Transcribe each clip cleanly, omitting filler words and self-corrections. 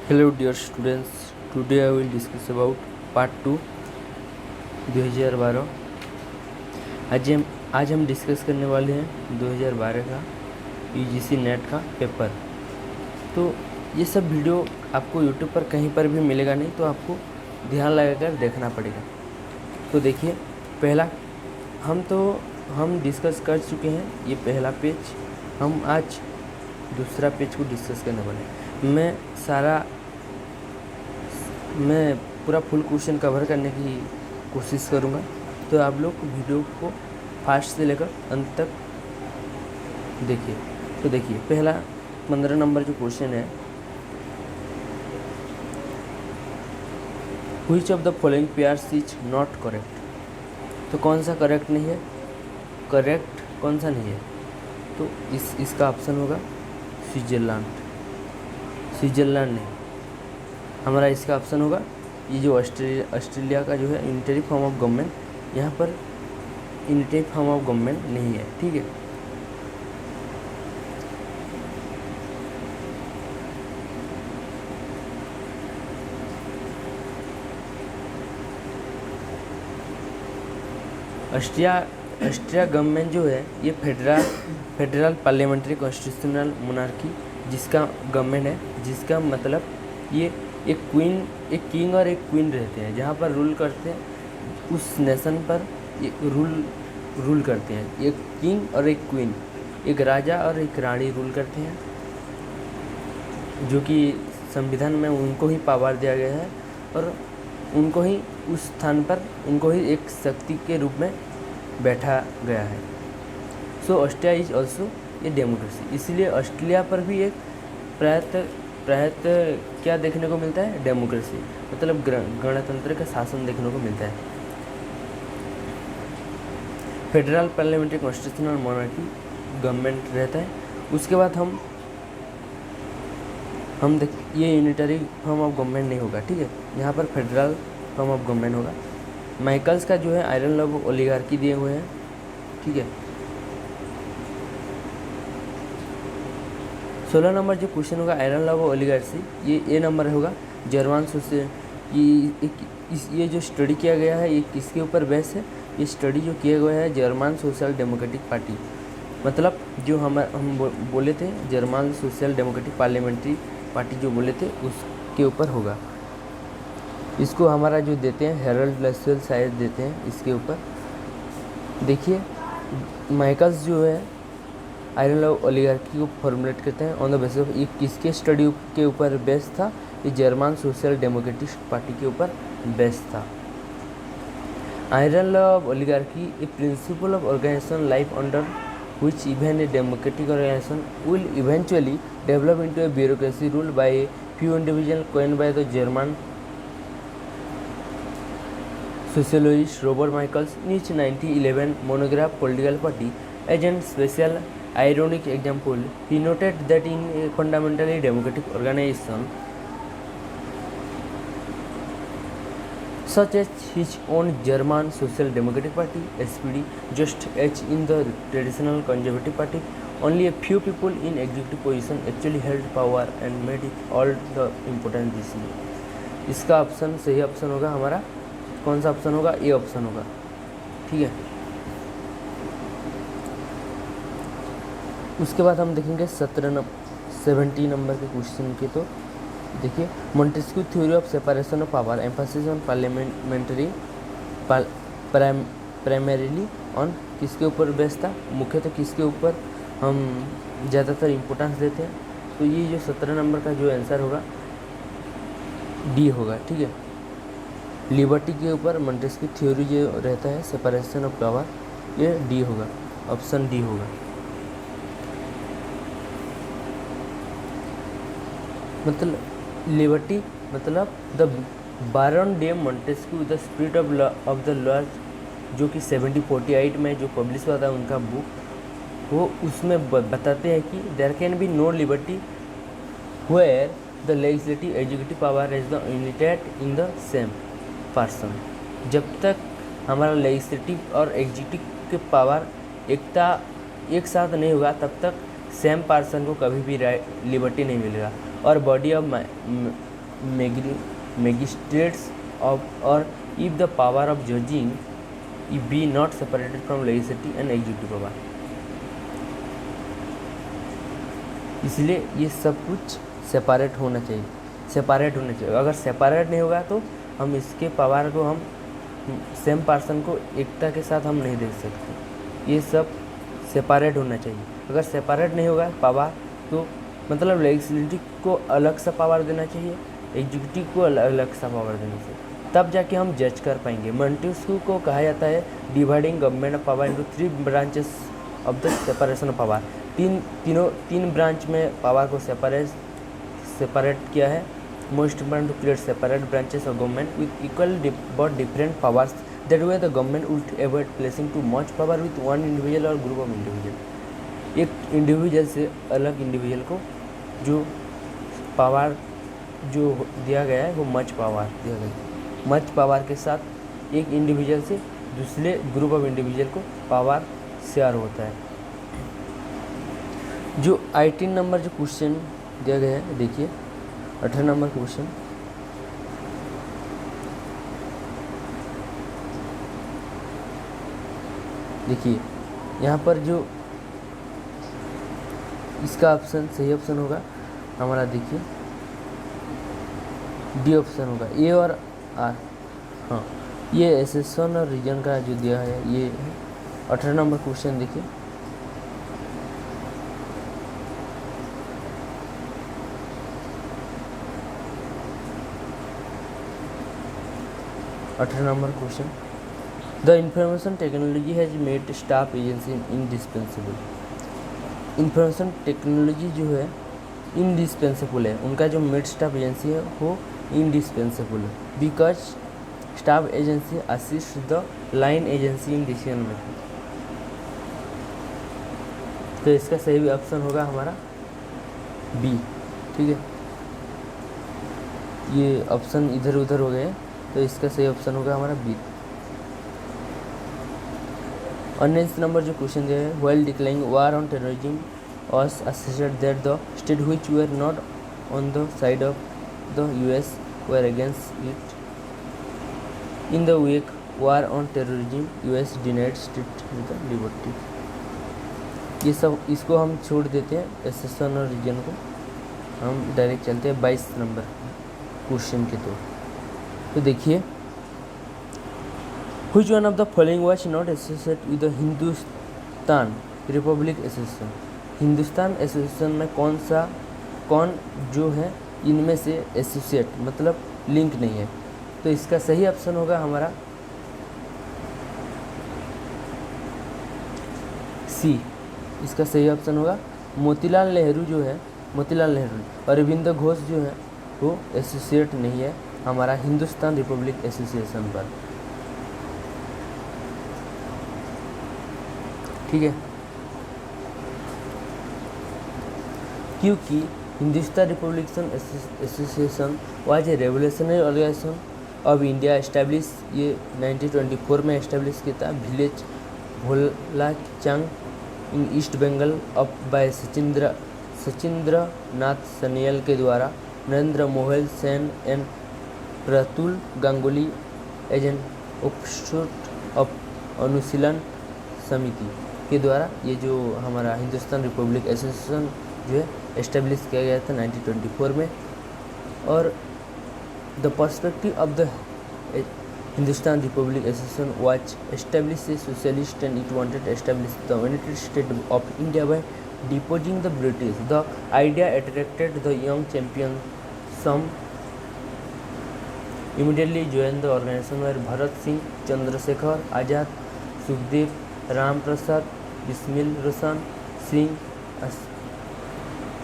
Hello dear students, today I will discuss about part 2 2012। आज हम discuss करने वाले हैं 2012 का यूजीसी नेट का पेपर। तो ये सब वीडियो आपको यूट्यूब पर कहीं पर भी मिलेगा नहीं, तो आपको ध्यान लगाकर देखना पड़ेगा। तो देखिए, पहला हम डिस्कस कर चुके हैं ये पहला पेज। हम आज दूसरा पेज को डिस्कस करने वाले हैं। मैं पूरा फुल क्वेश्चन कवर करने की कोशिश करूँगा, तो आप लोग वीडियो को फास्ट से लेकर अंत तक देखिए। तो देखिए, पहला 15 नंबर जो क्वेश्चन है, which of the following pairs is not correct. तो कौन सा करेक्ट नहीं है, करेक्ट कौन सा नहीं है? तो इसका ऑप्शन होगा स्विट्ज़रलैंड नहीं। हमारा इसका ऑप्शन होगा ये जो ऑस्ट्रेलिया का जो है यूनिटरी फॉर्म ऑफ गवर्नमेंट, यहाँ पर यूनिटरी फॉर्म ऑफ गवर्नमेंट नहीं है। ठीक है, ऑस्ट्रिया गवर्नमेंट जो है ये फेडरल पार्लियामेंट्री कॉन्स्टिट्यूशनल मोनार्की जिसका गवर्नमेंट है, जिसका मतलब ये एक किंग और एक क्वीन रहते हैं, जहाँ पर रूल करते हैं उस नेशन पर रूल करते हैं। एक किंग और एक क्वीन, एक राजा और एक रानी रूल करते हैं, जो कि संविधान में उनको ही पावर दिया गया है और उनको ही उस स्थान पर उनको ही एक शक्ति के रूप में बैठा गया है। So Austria is also a democracy. इसलिए ऑस्ट्रेलिया पर भी एक प्रायः क्या देखने को मिलता है, डेमोक्रेसी, मतलब गणतंत्र का शासन देखने को मिलता है। Federal parliamentary constitutional monarchy government रहता है। उसके बाद हम देख, ये यूनिटरी फॉर्म ऑफ गवर्नमेंट नहीं होगा। ठीक है, यहाँ पर फेडरल फॉर्म ऑफ गवर्नमेंट होगा। माइकल्स का जो है आयरन लॉ ऑफ ओलिगार्की दिए हुए हैं। ठीक है, 16 नंबर जो क्वेश्चन होगा आयरन लॉ ऑफ ओलिगार्की, ये ए नंबर होगा। जर्मन ये जो स्टडी किया गया है ये किसके ऊपर बेस है? ये स्टडी जो किया गया है जर्मन सोशल डेमोक्रेटिक पार्टी, मतलब जो हम बोले थे German social democratic parliamentary party जो बोले थे उसके ऊपर होगा। इसको हमारा जो देते हैं हेरल्ड लसेल शायद देते हैं इसके ऊपर। देखिए, माइकल्स जो है आयरन लॉ ओलिगार्की को फॉर्मुलेट करते हैं ऑन द बेसिस ऑफ, ये किसके स्टडी के ऊपर बेस्ड था? ये जर्मन सोशल डेमोक्रेटिक पार्टी के ऊपर बेस्ड था। Iron law of oligarchy a principle of organization life under which even a democratic organization will eventually develop into a bureaucracy ruled by a few individuals, coined by the German sociologist Robert Michaels in his 1911 monograph Political Party. As a special ironic example, he noted that in a fundamentally democratic organization such as his own German Social Democratic Party (SPD), just as in the traditional Conservative Party, only a few people in executive position actually held power and made it all the important decision। इसका option सही option होगा हमारा, कौन सा option होगा? A option होगा। ठीक है, उसके बाद हम देखेंगे 70 नंबर के क्वेश्चन के। तो देखिए, Montesquieu theory of separation of power emphasis on parliamentary primarily on किसके ऊपर बेस्ड था? मुख्यतः किसके ऊपर हम ज़्यादातर इम्पोर्टेंस देते हैं? तो ये जो 17 नंबर का जो आंसर होगा डी होगा। ठीक है, लिबर्टी के ऊपर मोंटेस्क्यू थ्योरी जो रहता है सेपरेशन ऑफ पावर, ये डी होगा, ऑप्शन डी होगा। मतलब लिबर्टी मतलब द बारन day Montesquieu the spirit of the law, जो कि 1748 में जो पब्लिश हुआ था उनका बुक, वो उसमें बताते हैं कि there can be no liberty where the legislative executive power is the united in the same person. जब तक हमारा लेजिस्लेटिव और एग्जीक्यूटिव के पावर एक साथ नहीं होगा, तब तक सेम पर्सन को कभी भी लिबर्टी नहीं मिलेगा। और body of magistrates or if the power of judging be not separated from legislative and executive power। इसलिए ये सब कुछ सेपरेट होना चाहिए। अगर सेपरेट नहीं होगा तो हम इसके पावर को हम सेम पर्सन को एकता के साथ हम नहीं दे सकते। ये सब सेपरेट होना चाहिए। अगर सेपरेट नहीं होगा पावर तो मतलब लेजिस्लेटिव को अलग सा पावर देना चाहिए, एग्जीक्यूटिव को अलग सा पावर देना चाहिए, तब जाके हम जज कर पाएंगे। मॉन्टेस्क्यू को कहा जाता है dividing government power into 3 branches of the separation of power. तीन ब्रांच में पावर को सेपरेट किया है। Most important to create separate branches of government with equal but different powers that way the government would avoid placing too much power with one individual और group of individual. एक individual से अलग individual को जो power जो दिया गया है वो मच पावर दिया गया है। मच पावर के साथ एक इंडिविजुअल से दूसरे ग्रुप ऑफ इंडिविजुअल को पावर शेयर होता है। जो 18 नंबर जो क्वेश्चन दिया गया है, देखिए 18 नंबर क्वेश्चन, देखिए यहाँ पर जो इसका ऑप्शन सही ऑप्शन होगा हमारा, देखिए डी ऑप्शन होगा, ए और आर। हाँ, ये एसेशन और रीजन का जो दिया है ये 18 नंबर क्वेश्चन। देखिए number question, the information technology has made staff agency indispensable. Information technology जो है इंडिस्पेंसिबल है, उनका जो मेड स्टाफ एजेंसी है वो इंडिस्पेंसिबल है, because staff agency assist the line agency in decision making. तो इसका सही ऑप्शन होगा हमारा बी। ठीक है, ये ऑप्शन इधर उधर हो गए, तो इसका सही ऑप्शन होगा हमारा बी। 19 नंबर जो क्वेश्चन दिया है, while declaring war on terrorism was asserted that the states which were not on the side of the US were against it. In the weak war on terrorism, US denied state the liberty। ये सब इसको हम छोड़ देते हैं, assertion और reason को हम डायरेक्ट चलते हैं 22 नंबर क्वेश्चन के तौर। तो देखिए, which one of the following was not associated with the Hindustan republic association. Hindustan association में कौन जो है इनमें से एसोसिएट मतलब लिंक नहीं है। तो इसका सही ऑप्शन होगा हमारा सी। इसका सही ऑप्शन होगा मोतीलाल नेहरू जो है, मोतीलाल नेहरू और अरविंद घोष जो है वो एसोसिएट नहीं है हमारा हिंदुस्तान रिपब्लिक एसोसिएशन पर। ठीक है, क्योंकि Hindustan republican association was a revolutionary organisation of India establish, ये 1924 में एस्टैब्लिश किया था village Bholachang in east Bengal of by Sachindra Nath Sanyal के द्वारा Narendra Mohan Sen and Pratul Ganguly as an offshoot of Anushilan Samiti के द्वारा ये जो हमारा हिंदुस्तान रिपब्लिक एसोसिएशन जो है एस्टेब्लिश किया गया था 1924 में। और the perspective of the Hindustan republic association was establish a socialist and it wanted establish the united state of India by deposing the British. The idea attracted the young champion some immediately joined the organization were Bharat Singh, Chandrashekhar Azad, Sukhdev, Ram Prasad, Bismil Roshan Singh,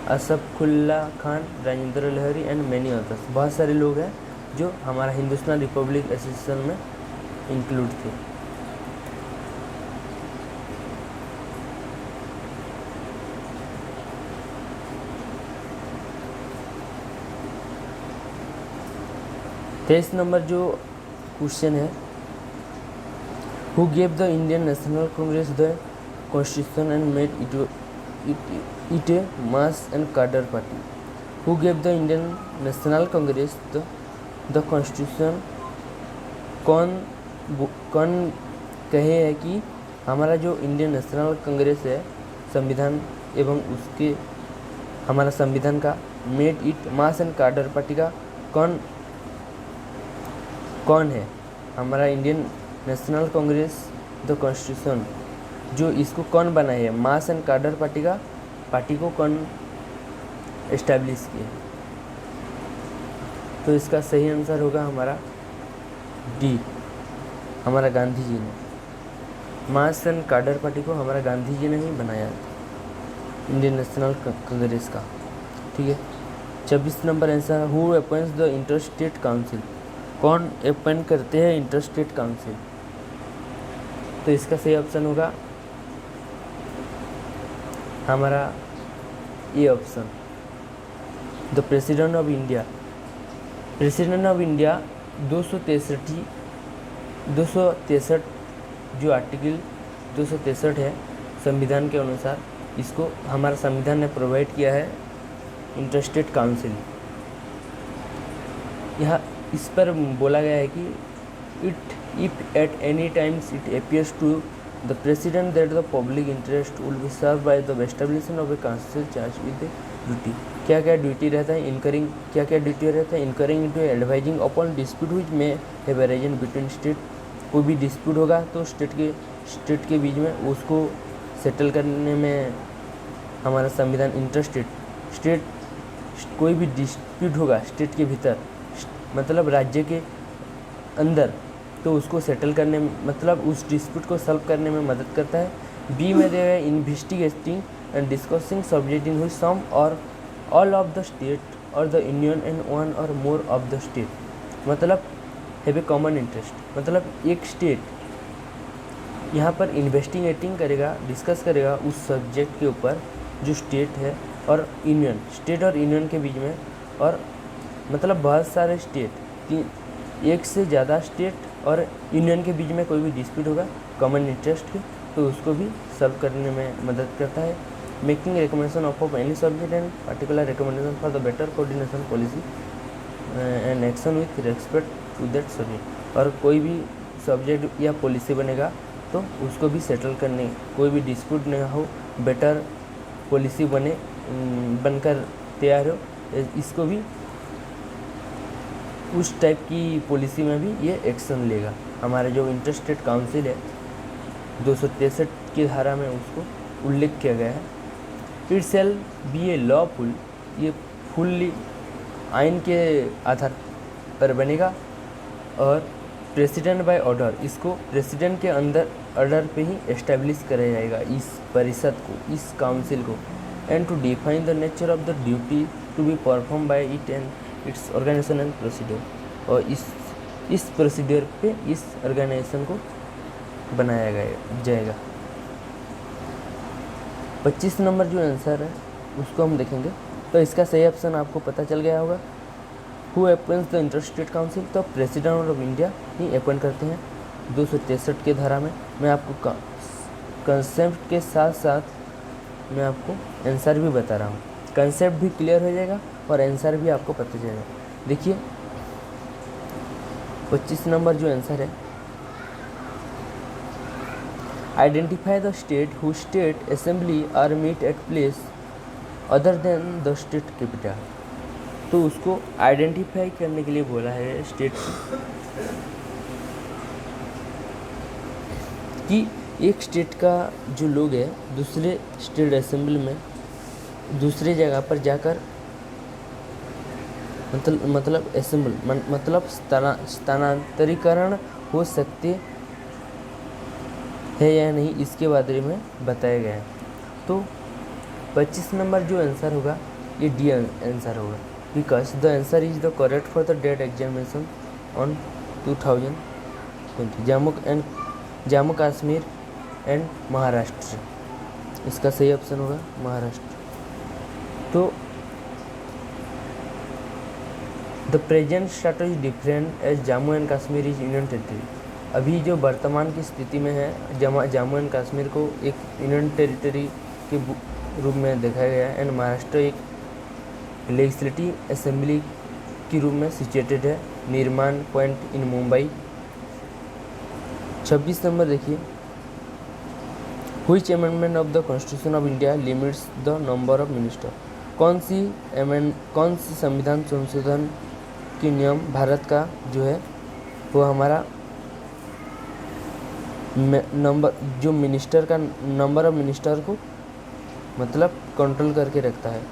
Ashfaqulla Khan, Rajendra Lahiri and many others. बहुत सारे लोग हैं जो हमारा Hindustan republic association में include थे। तेईस number जो क्वेश्चन है, who gave the Indian National Congress the constitution and made it a mass and cadre party. Who gave the Indian National Congress the constitution. कौन कहे है कि हमारा जो इंडियन नेशनल कांग्रेस है संविधान एवं उसके हमारा संविधान का made it mass and cadre party का कौन है। हमारा Indian National Congress the constitution जो इसको कौन बनाए है, मास एंड कार्डर पार्टी को कौन एस्टैब्लिश किया। तो इसका सही आंसर होगा हमारा डी, हमारा गांधी जी ने। मास एंड कार्डर पार्टी को हमारा गांधी जी ने ही बनाया इंडियन नेशनल कांग्रेस का। ठीक है, 26 number answer, who appoints the inter state council. कौन अपॉइंट करते हैं इंटर स्टेट काउंसिल। तो इसका सही ऑप्शन होगा हमारा A option, the president of India. President of India 263 जो आर्टिकल 263 है संविधान के अनुसार, इसको हमारा संविधान ने प्रोवाइड किया है इंटरस्टेट काउंसिल। यहाँ इस पर बोला गया है कि if at any times it appears to the president that the public interest will be serve by the establishment of a constitutional charge with duty. क्या क्या ड्यूटी रहता है, इनकरिंग क्या क्या ड्यूटी रहता है, incurring into advising upon dispute which may have arisen between state. कोई भी डिस्प्यूट होगा तो स्टेट के बीच में उसको सेटल करने में हमारा संविधान स्टेट कोई भी डिस्प्यूट होगा स्टेट के भीतर मतलब राज्य के अंदर, तो उसको सेटल करने में मतलब उस डिस्प्यूट को सॉल्व करने में मदद करता है। बी में they investigating and discussing subject in which some or all of the state or the union and one or more of the state मतलब हैव ए कॉमन इंटरेस्ट। मतलब एक स्टेट यहाँ पर इन्वेस्टिगेटिंग करेगा, डिस्कस करेगा उस subject के ऊपर जो स्टेट है और यूनियन, स्टेट और यूनियन के बीच में, और मतलब बहुत सारे स्टेट, एक से ज़्यादा स्टेट और यूनियन के बीच में कोई भी डिस्प्यूट होगा कॉमन इंटरेस्ट के, तो उसको भी सॉल्व करने में मदद करता है। Making recommendation of any subject and particular recommendation for the better coordination policy and action with respect to that subject. और कोई भी सब्जेक्ट या पॉलिसी बनेगा तो उसको भी सेटल करने, कोई भी डिस्प्यूट नहीं हो, बेटर पॉलिसी बनकर तैयार हो, इसको भी उस टाइप की पॉलिसी में भी ये एक्शन लेगा। हमारा जो इंटरस्टेट काउंसिल है 263 की धारा में उसको उल्लेख किया गया है। It shall be A lawful, ये फुल्ली आइन के आधार पर बनेगा। और प्रेसिडेंट बाय ऑर्डर, इसको प्रेसिडेंट के अंदर ऑर्डर पे ही एस्टेब्लिश कराया जाएगा इस परिषद को, इस काउंसिल को। And to define the nature of the duty to be perform by it and its organization and procedure. और इस प्रोसीड्योर पे इस ऑर्गेनाइजेशन को बनाया जाएगा। 25 नंबर जो आंसर है उसको हम देखेंगे। तो इसका सही ऑप्शन आपको पता चल गया होगा, who appoints the interstate council. तो प्रेसिडेंट ऑफ इंडिया ही अपॉइंट करते हैं 263 के धारा में। मैं आपको कंसेप्ट के साथ साथ मैं आपको आंसर भी बता रहा हूँ, कंसेप्ट भी क्लियर हो जाएगा और आंसर भी आपको पता चलेगा। देखिए 25 नंबर जो आंसर है, identify the state who state assembly are meet at place other than the state capital. तो उसको आइडेंटिफाई करने के लिए बोला है स्टेट कि एक स्टेट का जो लोग है दूसरे स्टेट असेंबली में दूसरे जगह पर जाकर मतलब असेंबल मतलब स्थानांतरीकरण हो सकते है या नहीं, इसके बारे में बताया गया है। तो 25 नंबर जो आंसर होगा ये डी आंसर होगा, because the answer is the correct for the date examination on 2020 Jammu Kashmir and Maharashtra. इसका सही ऑप्शन होगा महाराष्ट्र। तो the present status is different as Jammu and Kashmir is union territory. अभी जो वर्तमान की स्थिति में है जम्मू एंड कश्मीर को एक यूनियन टेरिटरी के रूप में देखा गया है एंड महाराष्ट्र एक लेजिस्लेटिव असेंबली के रूप में सिचुएटेड है, निर्माण पॉइंट इन मुंबई। 26 नंबर देखिए, which amendment of the constitution of India limits the number of minister. कौन सी संविधान संशोधन की नियम भारत का जो है वो हमारा नंबर जो मिनिस्टर का नंबर ऑफ मिनिस्टर को मतलब कंट्रोल करके रखता है।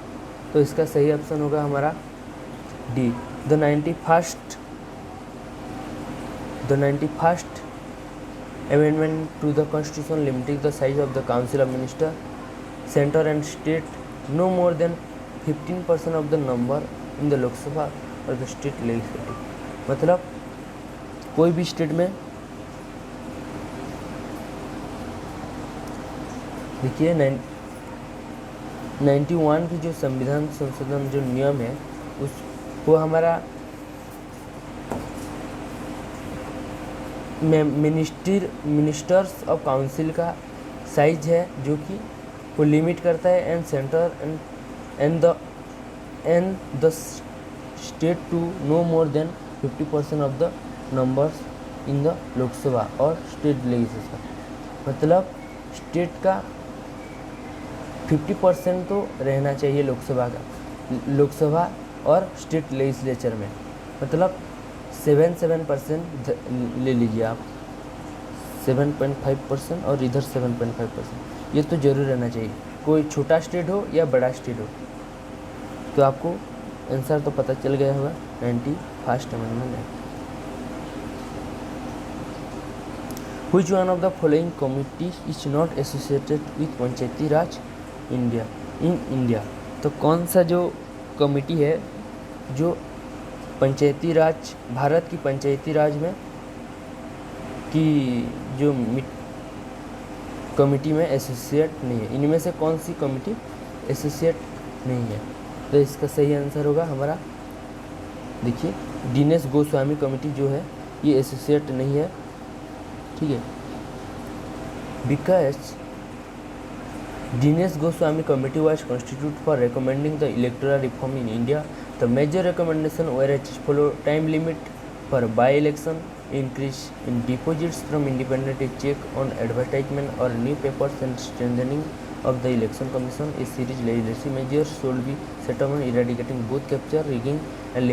तो इसका सही ऑप्शन होगा हमारा D, the 91st amendment to the constitution limiting the size of the council of minister, center and state no more than 15% of the number in the Lok Sabha or the state legislative। मतलब कोई भी state में देखिए 91 की जो संविधान संशोधन जो नियम है उस वो हमारा मिनिस्टर्स ऑफ काउंसिल का साइज है जो कि वो लिमिट करता है and centre and the state to no more than 50% of the numbers in the Lok Sabha और स्टेट लेजिस्लेचर। मतलब स्टेट का 50% तो रहना चाहिए लोकसभा और स्टेट लेजिस्लेचर में, मतलब 7% ले लीजिए आप, 7.5% और इधर 7.5%, ये तो जरूर रहना चाहिए, कोई छोटा स्टेट हो या बड़ा स्टेट हो। तो आपको आंसर तो पता चल गया होगा 91st amendment act. Which one of the following committee is not associated with Panchayati Raj India in India. तो कौन सा जो कमिटी है जो पंचायती राज भारत की पंचायती राज में की जो कमिटी में एसोसिएट नहीं है, इनमें से कौन सी कमिटी एसोसिएट नहीं है। तो इसका सही आंसर होगा हमारा देखिए दिनेश गोस्वामी कमेटी जो है ये एसोसिएट नहीं है, ठीक है, because Dinesh Goswami committee was constituted for recommending the electoral reform in India. The major recommendation were as follow: time limit for by-election, increase in deposits from independent check on advertisement or newspapers, and strengthening of the election commission. A series legislative measures should be set on eradicating both capture, rigging and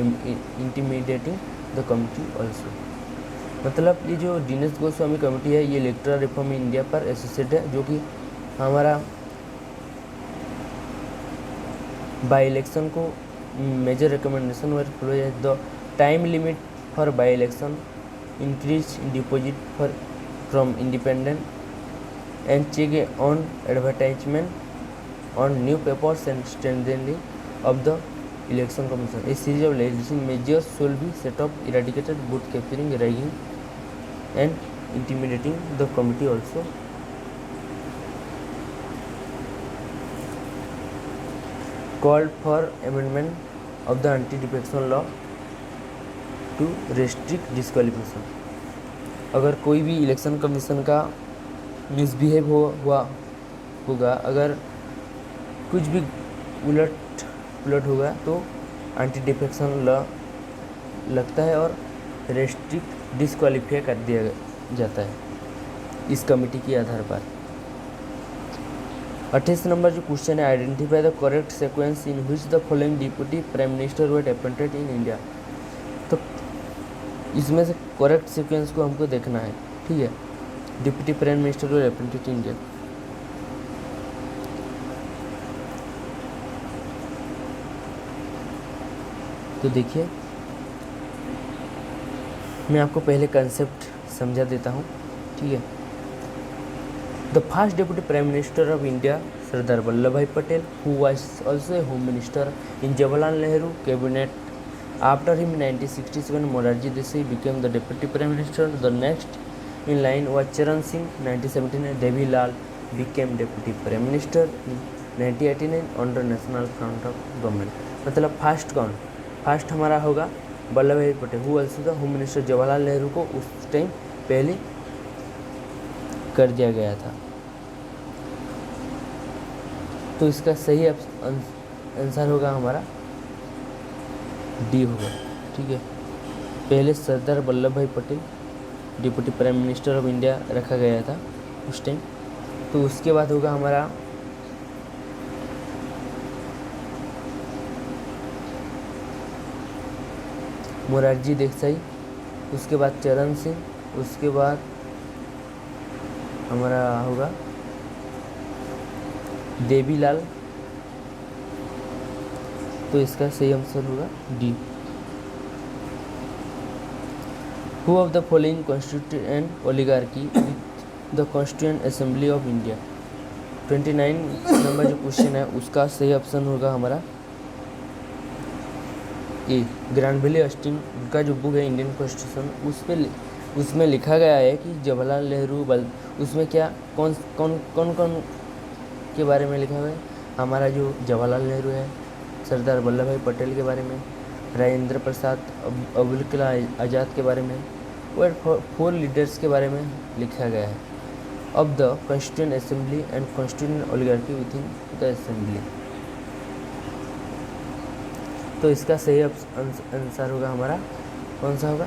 intimidating the committee also. मतलब ये जो Dinesh Goswami committee है ये electoral reform in India पर associate है, जो कि हमारा बाई इलेक्शन को मेजर रिकमेंडेशन वर फॉलो है the time limit for by election, increase deposit for from independent and check on advertisement on new papers and strengthening of the election commission. A series of legislation measures should be set up eradicated both capturing, ragging and intimidating the committee also. Called for amendment of the anti-defection law to restrict disqualification. अगर कोई भी election commission का misbehave होगा, अगर कुछ भी उलट होगा तो एंटी डिफेक्शन लॉ लगता है और रेस्ट्रिक्ट डिस्क्वालीफाई कर दिया जाता है इस कमेटी के आधार पर। 28 नंबर जो क्वेश्चन है, identify the correct sequence in which the following deputy prime minister were appointed in India. तो इसमें से करेक्ट सीक्वेंस को हमको देखना है, ठीक है। Deputy prime minister were appointed in India, तो देखिए मैं आपको पहले कंसेप्ट समझा देता हूँ, ठीक है। The first deputy prime minister of India Sardar Vallabh bhai Patel, who was also a home minister in Jawaharlal Nehru cabinet. After him 1967 Morarji Desai became the deputy prime minister. The next in line was Charan Singh. 1979 Devi Lal became deputy prime minister. 1989 under national front of government. मतलब first हमारा होगा Vallabh bhai Patel, who also the home minister. Jawaharlal Nehru को उस time पहले कर दिया गया था। तो इसका सही आंसर होगा हमारा डी होगा। ठीक है, पहले सरदार Vallabh bhai Patel deputy prime minister of India रखा गया था उस टाइम। तो उसके बाद होगा हमारा मोरारजी देसाई, उसके बाद चरण सिंह, उसके बाद हमारा होगा देवीलाल। तो इसका सही आंसर होगा D. Who of the following constituent oligarchy with the constituent assembly of India. 29 number जो क्वेश्चन है उसका सही ऑप्शन होगा हमारा ए, ग्रानविले ऑस्टिन। उनका जो बुक है इंडियन कॉन्स्टिट्यूशन, उसमें लिखा गया है कि जवाहरलाल नेहरू उसमें क्या कौन कौन कौन कौन के बारे में लिखा हुआ है। हमारा जो जवाहरलाल नेहरू है, सरदार वल्लभ भाई पटेल के बारे में, राजेंद्र प्रसाद, अबुल कलाम आज़ाद के बारे में और 4 लीडर्स के बारे में लिखा गया है। Of the constituent assembly and constituent oligarchy with in the assembly. तो इसका सही आंसर होगा हमारा कौन सा होगा,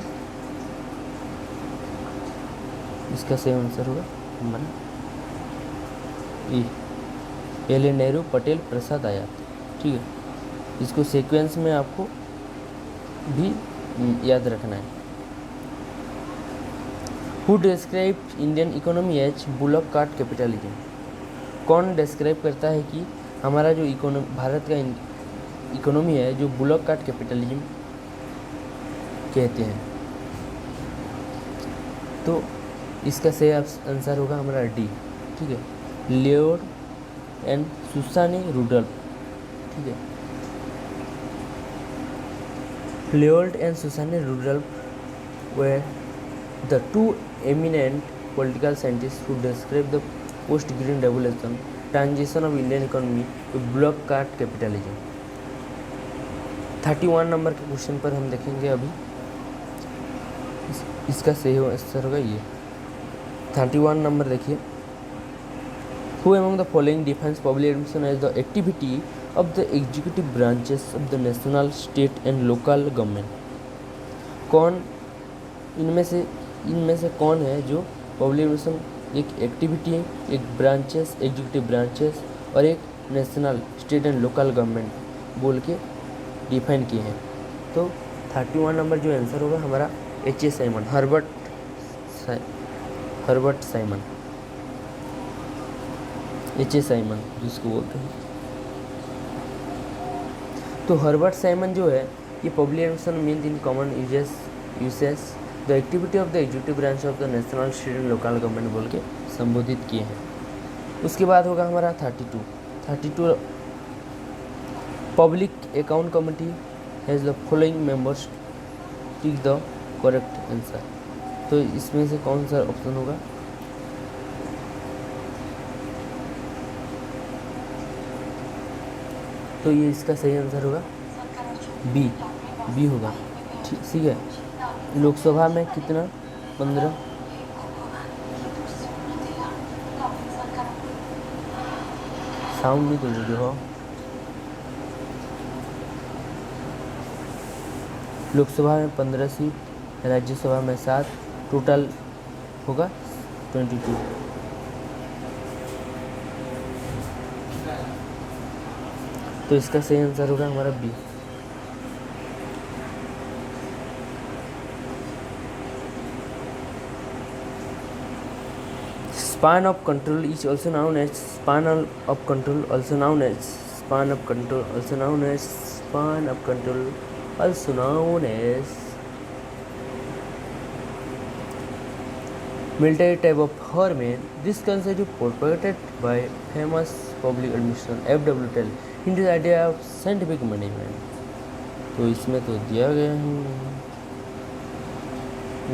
इसका सही आंसर होगा हमारा ई, पहले नेहरू, पटेल, प्रसाद, आजाद। ठीक है, इसको सीक्वेंस में आपको भी याद रखना है। Who describe Indian economy as bullock cart capitalism. कौन डिस्क्राइब करता है कि हमारा जो भारत का इकोनॉमी है जो बुलक कार्ट कैपिटलिज्म कहते हैं। तो इसका सही आंसर होगा हमारा डी। ठीक है, लियोड एंड सुसाने रुडोल्फ। ठीक है, Lloyd and Susanne Rudolph were the two eminent political scientists who described the post-Green Revolution transition of Indian economy to block cart capitalism। 31 number के क्वेश्चन पर हम देखेंगे अभी। इसका सही आंसर होगा ये 31 नंबर। देखिए, Who among the following defines public administration as the activity of the executive branches of the national, state and local government। कौन इनमें से कौन है जो पब्लिक एडमिनिस्ट्रेशन एक एक्टिविटी है, एक ब्रांचेस, एग्जीक्यूटिव ब्रांचेस और एक national, state and local government बोल के डिफाइन किए हैं। तो 31 नंबर जो आंसर होगा हमारा H.A. Simon, Herbert Simon, H.A. Simon जिसको बोलते हैं। तो हर्बर्ट साइमन जो है ये public administration means in common uses the activity of the executive branch of the national, state and local government बोल के संबोधित किए हैं। उसके बाद होगा हमारा 32 public account committee has the following members, tick the correct answer. तो इसमें से कौन सा ऑप्शन होगा, तो ये इसका सही आंसर होगा बी होगा। ठीक है, लोकसभा में कितना 15 साउंड नहीं तो जो हो। लोकसभा में 15 सीट, राज्यसभा में 7, टोटल होगा 22। तो इसका सही आंसर होगा हमारा B. Span of control is also known as span of control, also known as span of control, also known as span of control, also known as military type of hormone. This concept is propagated by famous public administration F.W. Taylor in his idea of scientific management। तो इसमें तो दिया गया है,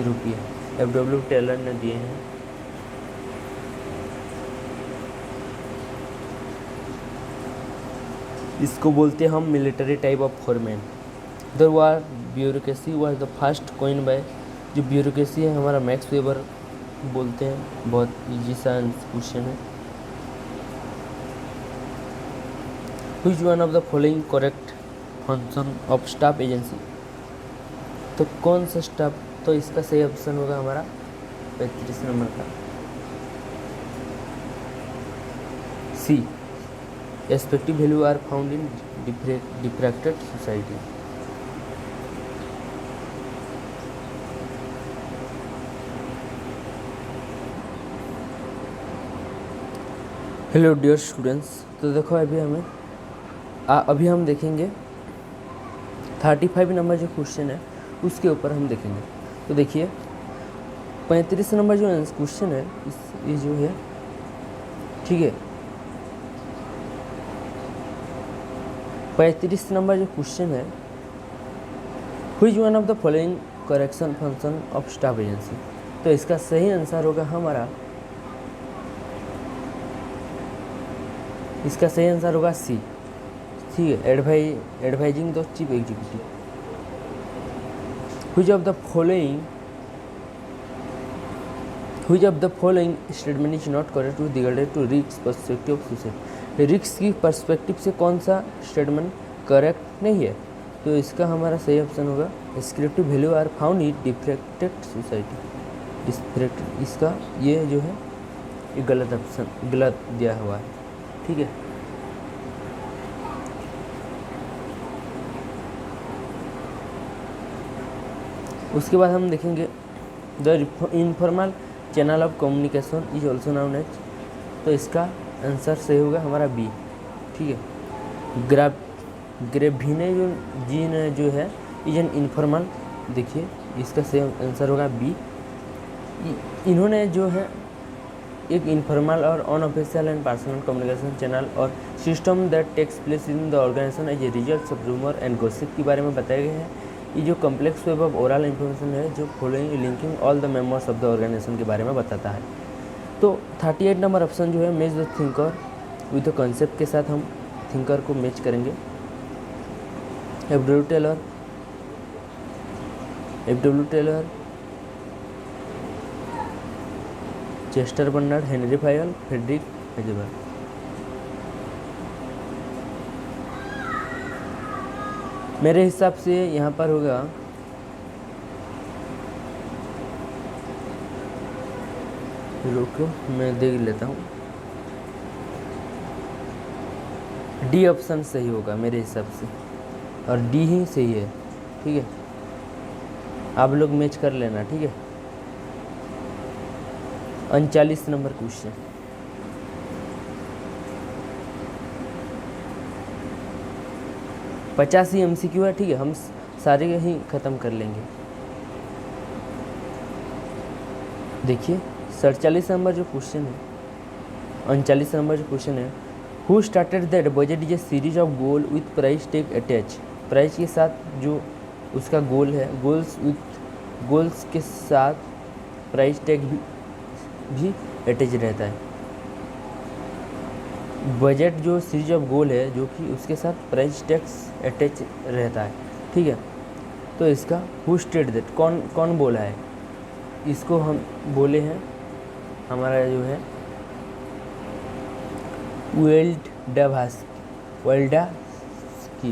रुपये F.W. Taylor ने दिए हैं। इसको बोलते हैं हम military type of format. The war bureaucracy was the first coin by, जो ब्यूरोक्रेसी है हमारा मैक्स वेबर बोलते हैं। बहुत इजी सा क्वेश्चन है। Which one of the following correct function of staff agency. तो कौन सा स्टाफ, तो इसका सही ऑप्शन होगा हमारा 35 नंबर का सी। एस्पेक्टिव value are found in diffracted society. Hello dear students, तो देखो अभी हम देखेंगे 35 नंबर जो क्वेश्चन है उसके ऊपर हम देखेंगे। तो देखिए 35 नंबर जो क्वेश्चन है ये जो है, ठीक है, 35 नंबर जो क्वेश्चन है, which one of the following correction function of staff agency. तो इसका सही आंसर होगा हमारा, इसका सही आंसर होगा सी, ठीक है, advising the chief executive. Which of the following statement is not correct with regard to risk perspective of society. Risk की पर्सपेक्टिव से कौन सा स्टेटमेंट करेक्ट नहीं है। तो इसका हमारा सही ऑप्शन होगा descriptive value are found in diffracted society. Diffracted, इसका ये जो है ये गलत ऑप्शन, गलत दिया हुआ है, ठीक है। उसके बाद हम देखेंगे the informal channel of communication is also known as. तो इसका आंसर सही होगा हमारा बी, ठीक है। ग्रेविने जो है इज एन इनफॉर्मल, देखिए इसका सही आंसर होगा बी। इन्होंने जो है एक informal or unofficial and personal communication channel or system that takes place in the organisation as a result of rumour and gossip के बारे में बताए गए हैं। ये जो complex web of oral information है जो following linking all the members of the organisation के बारे में बताता है। तो 38 नंबर ऑप्शन जो है match the thinker with the concept के साथ हम थिंकर को मैच करेंगे। F W Taylor, Chester Barnard, Henry Fayol, Frederick Herzberg. मेरे हिसाब से यहाँ पर होगा रुको मैं देख लेता हूँ, डी ऑप्शन सही होगा मेरे हिसाब से, और डी ही सही है, ठीक है। आप लोग मैच कर लेना, ठीक है। 39 नंबर क्वेश्चन, पचास ही MCQ है, ठीक है, हम सारे ही ख़त्म कर लेंगे। देखिए 47 नंबर जो क्वेश्चन है, 39 नंबर जो क्वेश्चन है, who started that budget is a series of goal with price tag attach. Price के साथ जो उसका गोल है, गोल्स के साथ प्राइस टैग भी अटैच रहता है। बजट जो सीरीज ऑफ गोल है जो कि उसके साथ प्राइस टैक्स अटैच रहता है, ठीक है। तो इसका हु स्टेट दैट, कौन बोला है, इसको हम बोले हैं हमारा जो है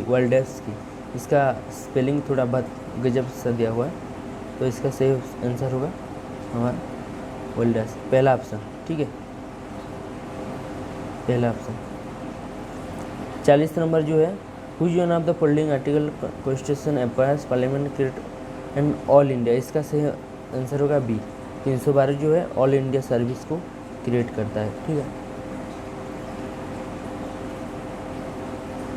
वेल्डास्की। इसका स्पेलिंग थोड़ा बहुत गजब सा दिया हुआ है, तो इसका सही आंसर होगा हमारा वेल्डास, पहला ऑप्शन, ठीक है, पहला ऑप्शन। 40 नंबर जो है, which one of the following article constitution empires parliament create and all India. इसका सही आंसर होगा बी, 312 जो है ऑल इंडिया सर्विस को क्रिएट करता है, ठीक है।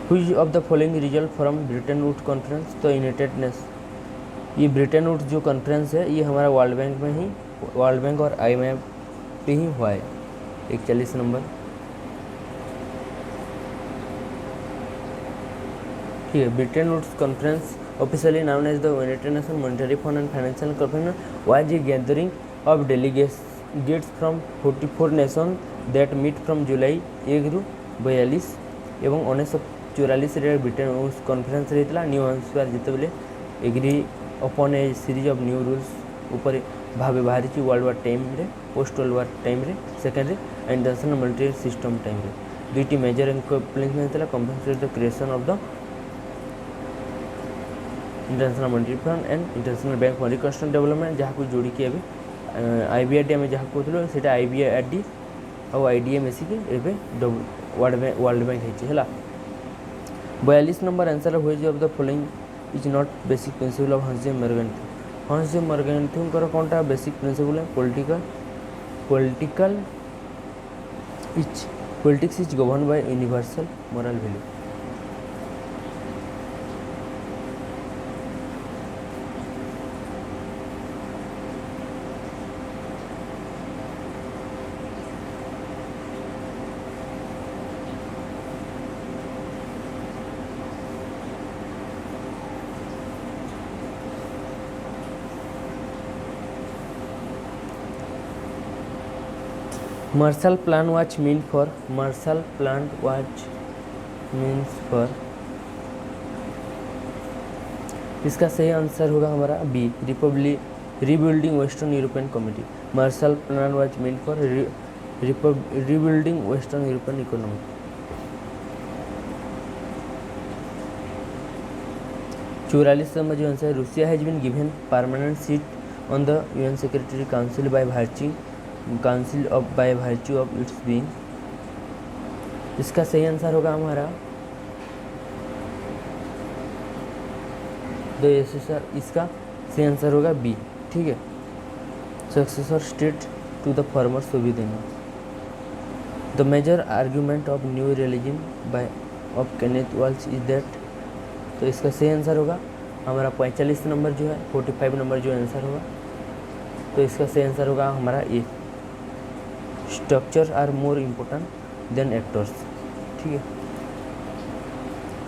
Which of the following result from Bretton Woods conference. तो यूनाइटेड नेशन, ये ब्रिटेन वुड्स जो कॉन्फ्रेंस है ये हमारा वर्ल्ड बैंक और IMF पे ही हुआ है। 41 नंबर, ठीक है। Bretton Woods conference officially known as the United Nation Monetary Fund and Financial Corporation was a gathering of delegates from 44 nation that meet from July 1 ରୁ 42 ଏବଂ 1944 ब्रिटेन वुड्स कॉन्फ्रेंस रही new Hampshire जितेबाला agree upon a series of new rules ऊपर भावे बाहरी world war time रे, post world war time रे, second international monetary system time रे दुईटी मेजर इम्प्लीमेंट होता compensate the creation of the international monetary fund and international bank for reconstruction development जहाँ कुछ जोड़ी अभी IBRD आम जहाँ कहूँ से IBRD और IDA मिसिकी एवं वर्ल्ड बैंक है 42 नंबर आंसर हुए of the following is not basic principle of हंस जे मर्गेंथिम कौनटा बेसिक प्रिंसिपल है politics is govern by universal moral value. Marshall Plan was meant for इसका सही आंसर होगा हमारा be rebuilding western European community. Marshall plan was meant for rebuilding western European economy. चौवालीस number जो answer है Russia has been given permanent seat on the UN security council by virtue of its being. इसका सही answer होगा हमारा the USSR। इसका सही answer होगा बी। ठीक है, successor state to the former Soviet Union. The major argument of new religion by of Kenneth Waltz is that. तो इसका सही आंसर होगा हमारा 45 नंबर जो है 45 नंबर जो आंसर होगा। तो इसका सही आंसर होगा हमारा A structure are more important than actors. ठीक है,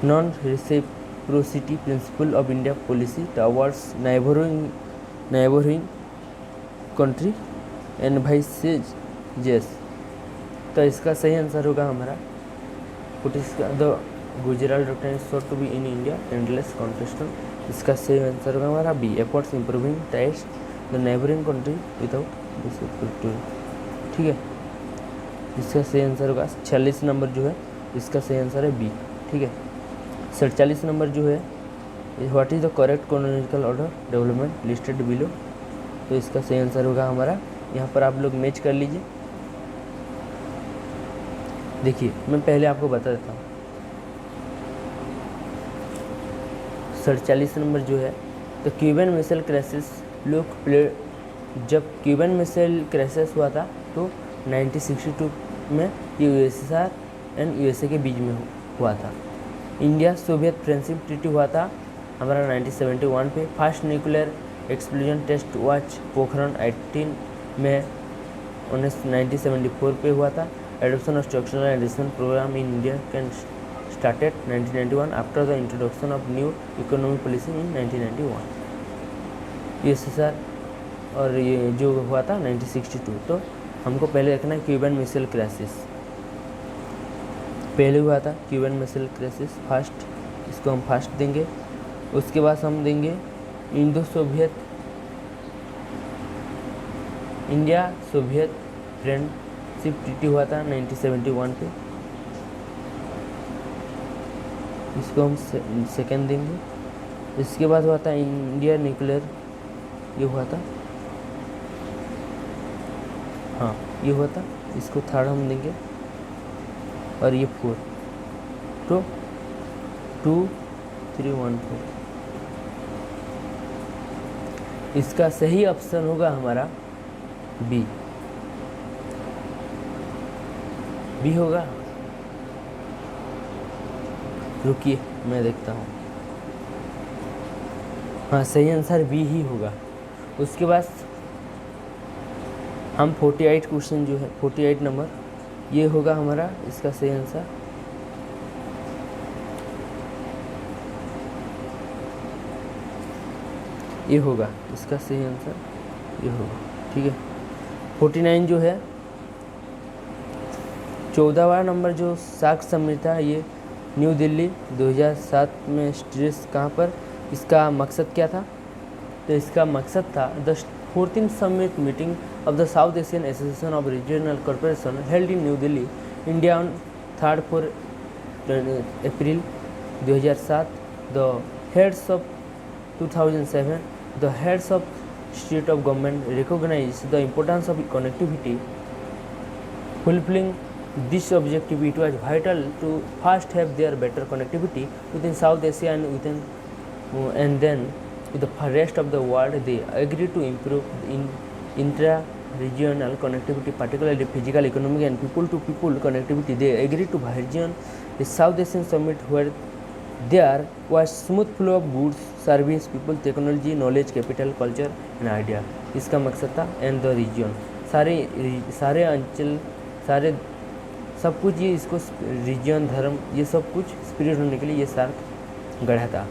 non reciprocity principle of India policy towards neighbouring country envisages. तो इसका सही आंसर होगा हमारा the Gujral doctrine is sought to be in India endless contestant. इसका सही आंसर होगा हमारा B efforts improving ties the neighbouring country without destructive. ठीक है, इसका सही आंसर होगा 46 नंबर जो है इसका सही आंसर है बी। ठीक है, 47 नंबर जो है what is the correct chronological order development listed below. तो इसका सही आंसर होगा हमारा, यहाँ पर आप लोग मैच कर लीजिए। देखिए मैं पहले आपको बता देता हूँ 47 नंबर जो है तो क्यूबन मिसाइल क्राइसिस जब क्यूबन मिसाइल क्राइसिस हुआ था तो 1962 में ये USSR एंड USA के बीच में हुआ था। इंडिया सोवियत फ्रेंडशिप ट्रीटी हुआ था हमारा 1971 पे। First nuclear explosion test was Pokhran 18 में 1974 पे हुआ था। Adoption of structural edition program in India can started 1991 after the introduction of new economic policy in 1991। USSR और ये जो हुआ था 1962। तो हमको पहले देखना है क्यूबन मिसाइल क्राइसिस पहले हुआ था। क्यूबन मिसाइल क्राइसिस फर्स्ट, इसको हम फर्स्ट देंगे। उसके बाद हम देंगे इंडिया सोवियत फ्रेंडशिप ट्रीटी हुआ था 1971 पे, इसको हम सेकेंड देंगे। इसके बाद हुआ था इंडिया न्यूक्लियर, ये हुआ था, हाँ ये हुआ था, इसको थर्ड हम देंगे। और ये 4 तो 2 3 1 4। इसका सही ऑप्शन होगा हमारा बी होगा। रुकिए मैं देखता हूँ, हाँ सही आंसर बी ही होगा। उसके बाद हम 48 क्वेश्चन जो है 48 नंबर ये होगा हमारा, इसका सही आंसर ये होगा, इसका सही आंसर ये होगा। ठीक है, 49 जो है 14वां नंबर जो सार्क समिट था ये न्यू दिल्ली 2007 में स्ट्रेस कहाँ पर, इसका मकसद क्या था? तो इसका मकसद था the 14th summit meeting of the south Asian association of regional corporation held in new Delhi India on 3-4 April 2007। The heads of 2007, the heads of state of government recognized the importance of connectivity. Fulfilling this objective, it was vital to first have their better connectivity within South Asia and then with the rest of the world. They agreed to improve intra-regional connectivity, particularly physical, economic, and people-to-people connectivity. They agreed to Virgin, the South Asian Summit, where there was smooth flow of goods, service, people, technology, knowledge, capital, culture and idea. इसका मकसद था and the reason, सारे अंचल, सारे सब कुछ, ये इसको रीजन, धर्म, ये सब कुछ स्पिरिट होने के लिए ये सार्क गढ़ा था।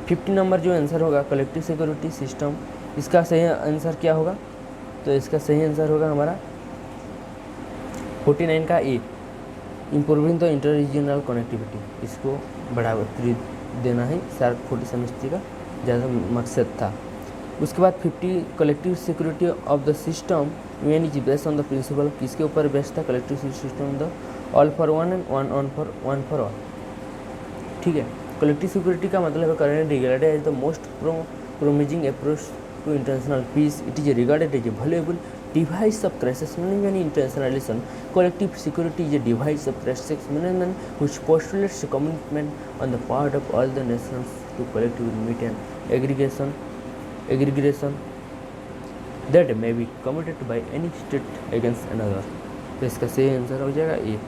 50 नंबर जो आंसर होगा कलेक्टिव सिक्योरिटी सिस्टम, इसका सही आंसर क्या होगा? तो इसका सही आंसर होगा हमारा 49 का A, improving the inter regional connectivity. इसको बढ़ावा देना ही सार्क 40 सेमेस्टर का ज़्यादा मकसद था। उसके बाद 50 collective security of the system UN is based on the principle, किसके ऊपर बेस्ड था? Collective system the all for one and one for all. ठीक है, कलेक्टिव सिक्योरिटी का मतलब है current regarded as the most promising approach to international peace. It is regarded as a valuable device of crisis management in international relation. Collective security is a device of crisis management which postulates a commitment on the part of all the nations to collectively meet an aggregation that may be committed by any state against another. तो इसका सही answer हो जाएगा ए।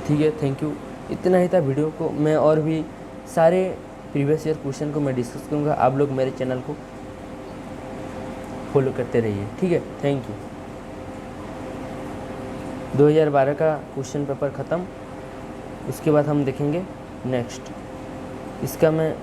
ठीक है, thank you. इतना ही था video को। मैं और भी सारे प्रीवियस ईयर क्वेश्चन को मैं डिस्कस करूँगा। आप लोग मेरे चैनल को फॉलो करते रहिए। ठीक है, थैंक यू। 2012 का क्वेश्चन पेपर ख़त्म। उसके बाद हम देखेंगे नेक्स्ट। इसका मैं